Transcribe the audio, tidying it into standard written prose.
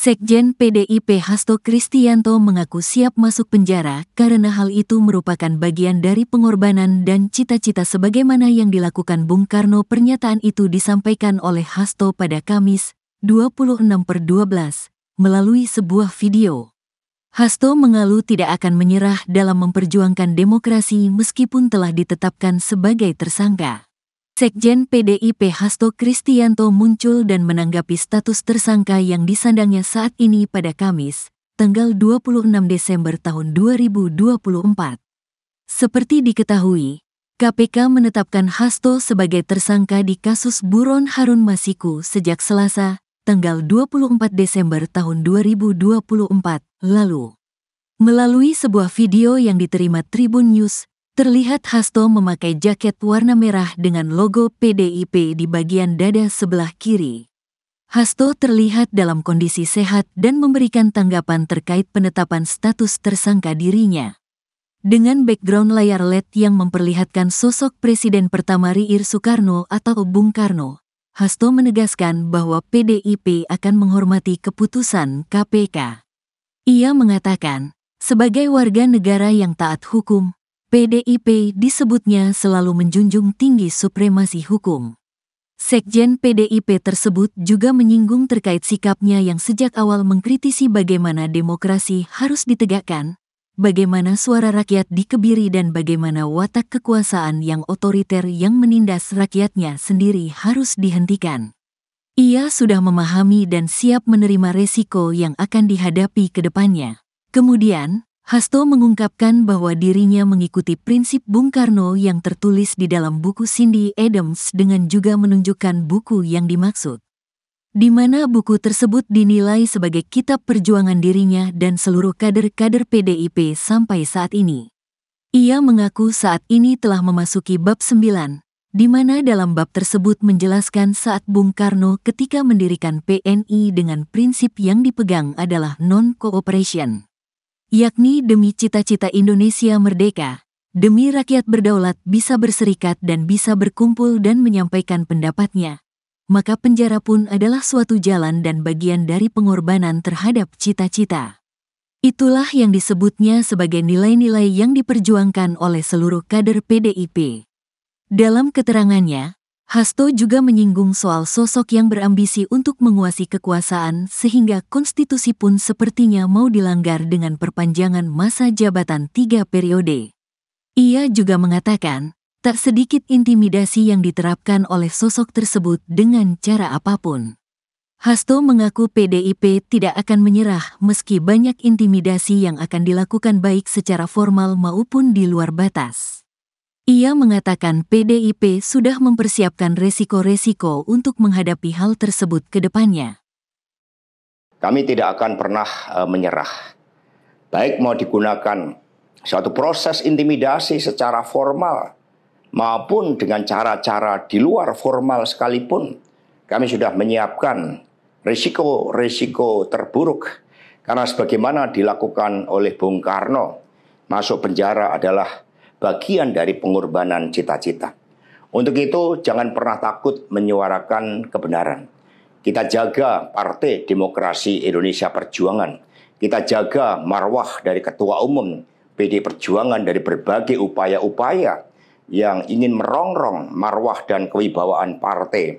Sekjen PDIP Hasto Kristianto mengaku siap masuk penjara karena hal itu merupakan bagian dari pengorbanan dan cita-cita sebagaimana yang dilakukan Bung Karno. Pernyataan itu disampaikan oleh Hasto pada Kamis, 26/12, melalui sebuah video. Hasto mengaku tidak akan menyerah dalam memperjuangkan demokrasi meskipun telah ditetapkan sebagai tersangka. Sekjen PDIP Hasto Kristianto muncul dan menanggapi status tersangka yang disandangnya saat ini pada Kamis, tanggal 26 Desember tahun 2024. Seperti diketahui, KPK menetapkan Hasto sebagai tersangka di kasus buron Harun Masiku sejak Selasa, tanggal 24 Desember tahun 2024 lalu. Melalui sebuah video yang diterima Tribun News, terlihat Hasto memakai jaket warna merah dengan logo PDIP di bagian dada sebelah kiri. Hasto terlihat dalam kondisi sehat dan memberikan tanggapan terkait penetapan status tersangka dirinya. Dengan background layar LED yang memperlihatkan sosok Presiden pertama Riir Soekarno atau Bung Karno, Hasto menegaskan bahwa PDIP akan menghormati keputusan KPK. Ia mengatakan, sebagai warga negara yang taat hukum, PDIP disebutnya selalu menjunjung tinggi supremasi hukum. Sekjen PDIP tersebut juga menyinggung terkait sikapnya yang sejak awal mengkritisi bagaimana demokrasi harus ditegakkan, bagaimana suara rakyat dikebiri dan bagaimana watak kekuasaan yang otoriter yang menindas rakyatnya sendiri harus dihentikan. Ia sudah memahami dan siap menerima resiko yang akan dihadapi ke depannya. Kemudian, Hasto mengungkapkan bahwa dirinya mengikuti prinsip Bung Karno yang tertulis di dalam buku Cindy Adams dengan juga menunjukkan buku yang dimaksud, di mana buku tersebut dinilai sebagai kitab perjuangan dirinya dan seluruh kader-kader PDIP sampai saat ini. Ia mengaku saat ini telah memasuki bab 9, di mana dalam bab tersebut menjelaskan saat Bung Karno ketika mendirikan PNI dengan prinsip yang dipegang adalah non-cooperation, yakni demi cita-cita Indonesia merdeka, demi rakyat berdaulat bisa berserikat dan bisa berkumpul dan menyampaikan pendapatnya, maka penjara pun adalah suatu jalan dan bagian dari pengorbanan terhadap cita-cita. Itulah yang disebutnya sebagai nilai-nilai yang diperjuangkan oleh seluruh kader PDIP. Dalam keterangannya, Hasto juga menyinggung soal sosok yang berambisi untuk menguasai kekuasaan sehingga konstitusi pun sepertinya mau dilanggar dengan perpanjangan masa jabatan 3 periode. Ia juga mengatakan, tak sedikit intimidasi yang diterapkan oleh sosok tersebut dengan cara apapun. Hasto mengaku PDIP tidak akan menyerah meski banyak intimidasi yang akan dilakukan baik secara formal maupun di luar batas. Ia mengatakan PDIP sudah mempersiapkan resiko-resiko untuk menghadapi hal tersebut ke depannya. Kami tidak akan pernah menyerah. Baik mau digunakan suatu proses intimidasi secara formal maupun dengan cara-cara di luar formal sekalipun, kami sudah menyiapkan risiko-risiko terburuk. Karena sebagaimana dilakukan oleh Bung Karno, masuk penjara adalah bagian dari pengorbanan cita-cita. Untuk itu, jangan pernah takut menyuarakan kebenaran. Kita jaga Partai Demokrasi Indonesia Perjuangan. Kita jaga marwah dari Ketua Umum PD Perjuangan dari berbagai upaya-upaya yang ingin merongrong marwah dan kewibawaan partai.